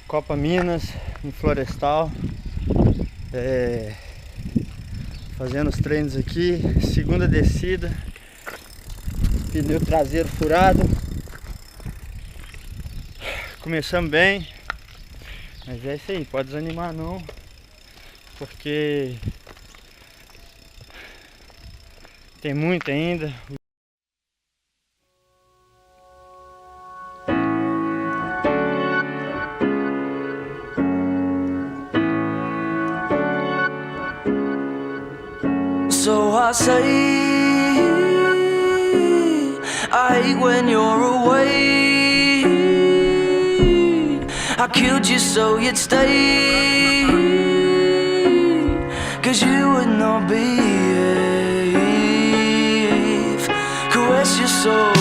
Copa Minas, em Florestal, fazendo os treinos aqui, segunda descida, pneu traseiro furado. Começamos bem, mas é isso aí, pode desanimar não, porque tem muito ainda. So I say, I hate when you're away. I killed you so you'd stay, 'cause you would not behave. Caress your soul.